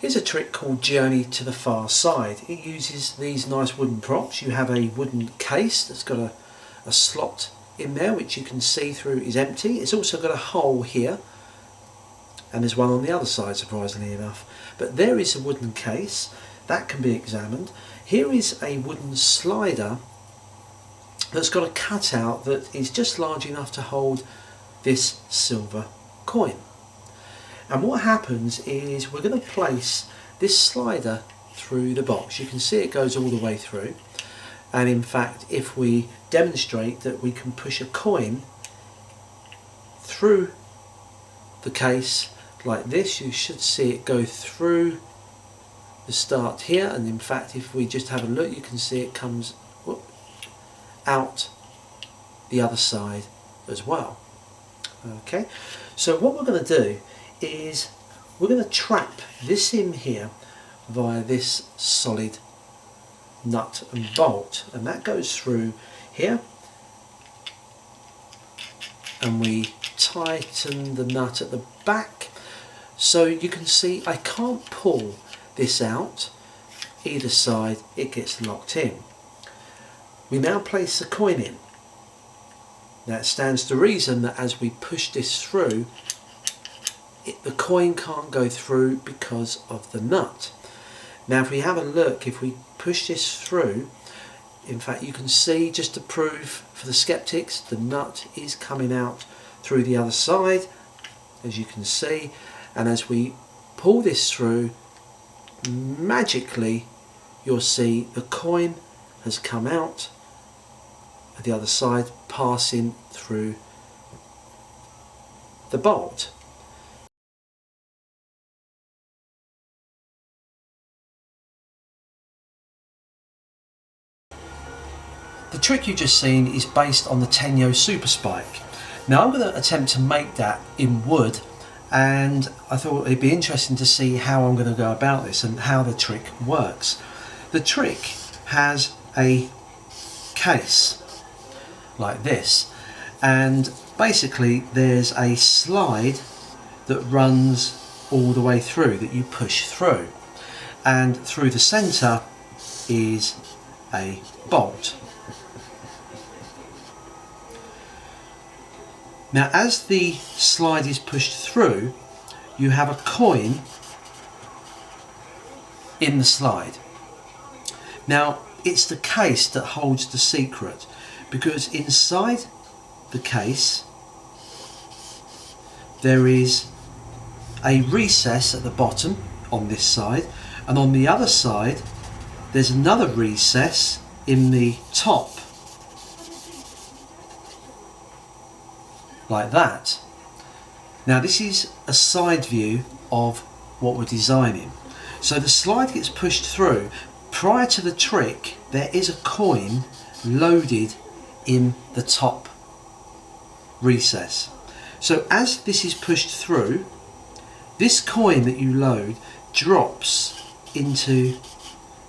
Here's a trick called Journey to the Far Side. It uses these nice wooden props. You have a wooden case that's got a slot in there which you can see through is empty. It's also got a hole here, and there's one on the other side, surprisingly enough. But there is a wooden case that can be examined. Here is a wooden slider that's got a cutout that is just large enough to hold this silver coin. And what happens is we're going to place this slider through the box. You can see it goes all the way through, and in fact if we demonstrate that we can push a coin through the case like this, you should see it go through the start here, and in fact if we just have a look you can see it comes out the other side as well. Okay, so what we're going to do is we're going to trap this in here via this solid nut and bolt, and that goes through here, and we tighten the nut at the back so you can see I can't pull this out either side, it gets locked in. We now place the coin in. Now it stands to reason that as we push this through, the coin can't go through because of the nut. Now if we have a look, if we push this through, in fact you can see, just to prove for the skeptics, the nut is coming out through the other side, as you can see, and as we pull this through, magically you'll see the coin has come out at the other side, passing through the bolt. The trick you've just seen is based on the Tenyo Super Spike. Now I'm going to attempt to make that in wood, and I thought it'd be interesting to see how I'm going to go about this and how the trick works. The trick has a case like this, and basically there's a slide that runs all the way through that you push through, and through the centre is a bolt. Now as the slide is pushed through, you have a coin in the slide. Now it's the case that holds the secret, because inside the case there is a recess at the bottom on this side, and on the other side there's another recess in the top, like that. Now this is a side view of what we're designing. So the slide gets pushed through. Prior to the trick, there is a coin loaded in the top recess. So as this is pushed through, this coin that you load drops into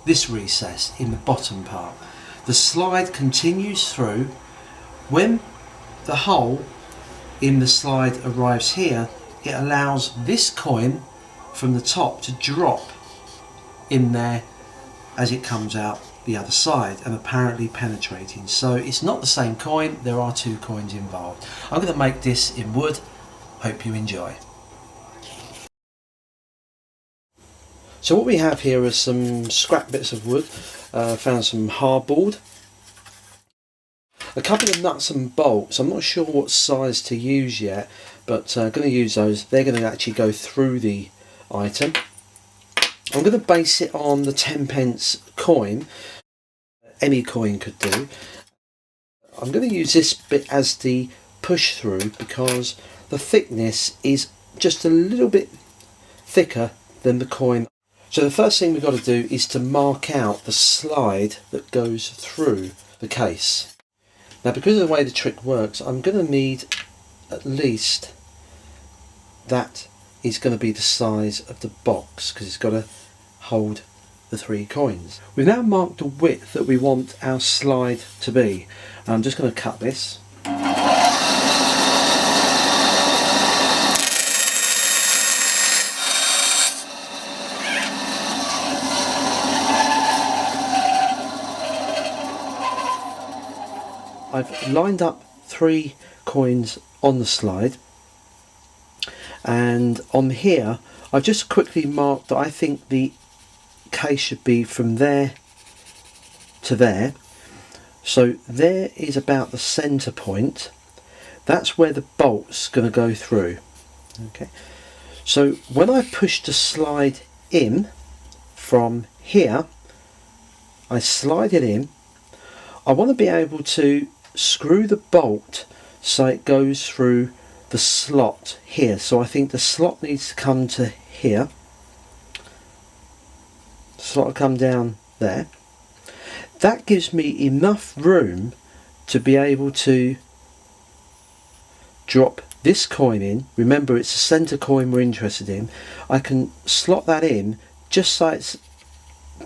this recess in the bottom part. The slide continues through. When the hole in the slide arrives here, it allows this coin from the top to drop in there as it comes out the other side, and apparently penetrating. So it's not the same coin, there are two coins involved. I'm going to make this in wood. Hope you enjoy. So what we have here are some scrap bits of wood. Found some hardboard, a couple of nuts and bolts. I'm not sure what size to use yet, but I'm going to use those. They're going to actually go through the item. I'm going to base it on the 10p coin. Any coin could do. I'm going to use this bit as the push through because the thickness is just a little bit thicker than the coin. So the first thing we've got to do is to mark out the slide that goes through the case. Now because of the way the trick works, I'm going to need at least that is going to be the size of the box, because it's got to hold the 3 coins. We've now marked the width that we want our slide to be. I'm just going to cut this. I've lined up 3 coins on the slide, and on here I've just quickly marked that I think the case should be from there to there. So there is about the center point. That's where the bolt's going to go through. Okay, so when I push the slide in from here, I slide it in. I want to be able to screw the bolt so it goes through the slot here. So I think the slot needs to come to here. The slot will come down there. That gives me enough room to be able to drop this coin in. Remember, it's the center coin we're interested in. I can slot that in just so it's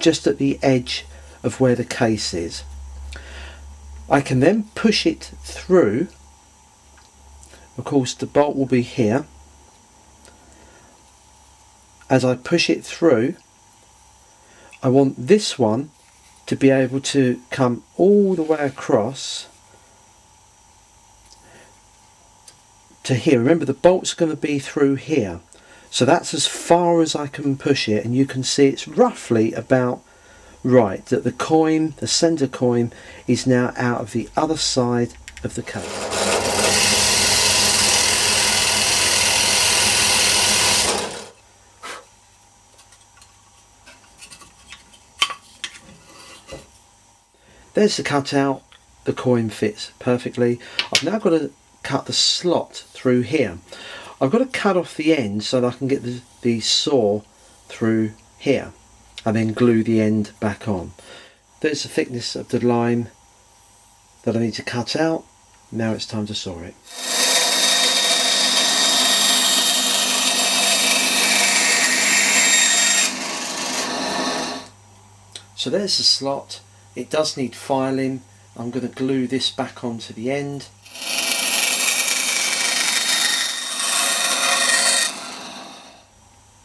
just at the edge of where the case is. I can then push it through. Of course, the bolt will be here. As I push it through, I want this one to be able to come all the way across to here. Remember, the bolt's going to be through here, so that's as far as I can push it, and you can see it's roughly about right that the coin, the center coin, is now out of the other side of the case. There's the cutout. The coin fits perfectly. I've now got to cut the slot through here. I've got to cut off the end so that I can get the saw through here and then glue the end back on. There's the thickness of the line that I need to cut out. Now it's time to saw it. So there's the slot. It does need filing. I'm going to glue this back onto the end.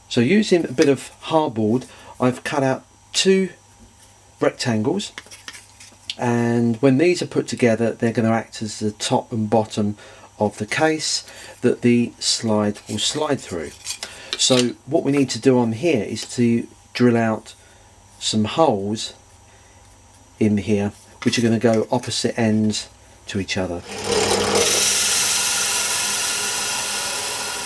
So using a bit of hardboard, I've cut out 2 rectangles, and when these are put together, they're going to act as the top and bottom of the case that the slide will slide through. So what we need to do on here is to drill out some holes in here, which are going to go opposite ends to each other.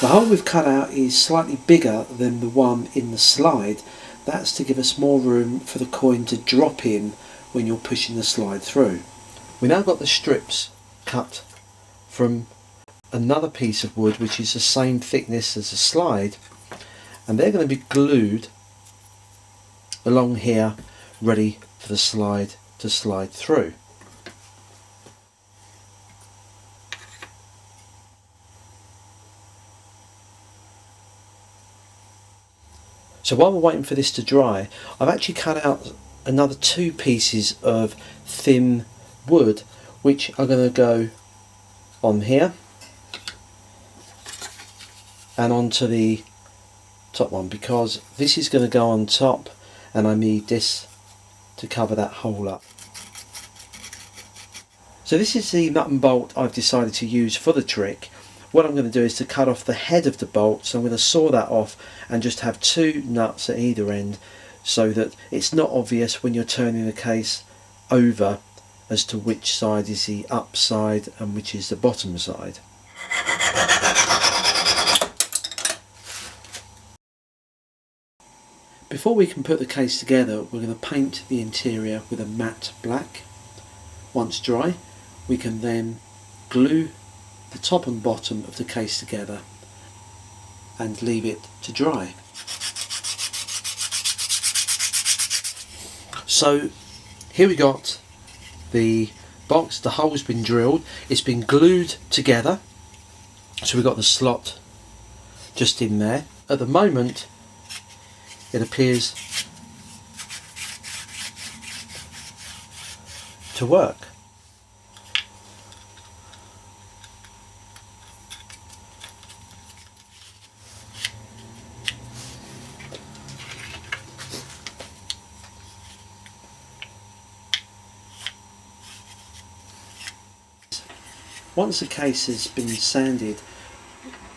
The hole we've cut out is slightly bigger than the one in the slide. That's to give us more room for the coin to drop in when you're pushing the slide through. We now got the strips cut from another piece of wood which is the same thickness as the slide, and they're going to be glued along here, ready for the slide to slide through. So while we're waiting for this to dry, I've actually cut out another 2 pieces of thin wood which are going to go on here and onto the top one, because this is going to go on top and I need this to cover that hole up. So this is the nut and bolt I've decided to use for the trick. What I'm going to do is to cut off the head of the bolt, so I'm going to saw that off and just have 2 nuts at either end so that it's not obvious when you're turning the case over as to which side is the up side and which is the bottom side. Before we can put the case together, we're going to paint the interior with a matte black. Once dry, we can then glue the top and bottom of the case together and leave it to dry. So here we got the box, the hole's been drilled, it's been glued together, so we've got the slot just in there. At the moment it appears to work. Once the case has been sanded,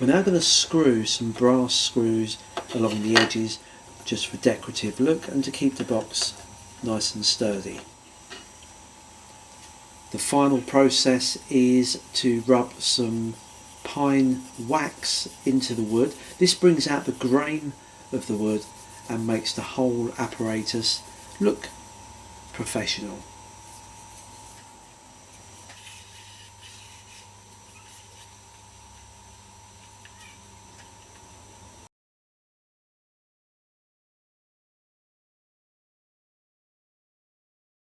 we're now going to screw some brass screws along the edges just for decorative look and to keep the box nice and sturdy. The final process is to rub some pine wax into the wood. This brings out the grain of the wood and makes the whole apparatus look professional.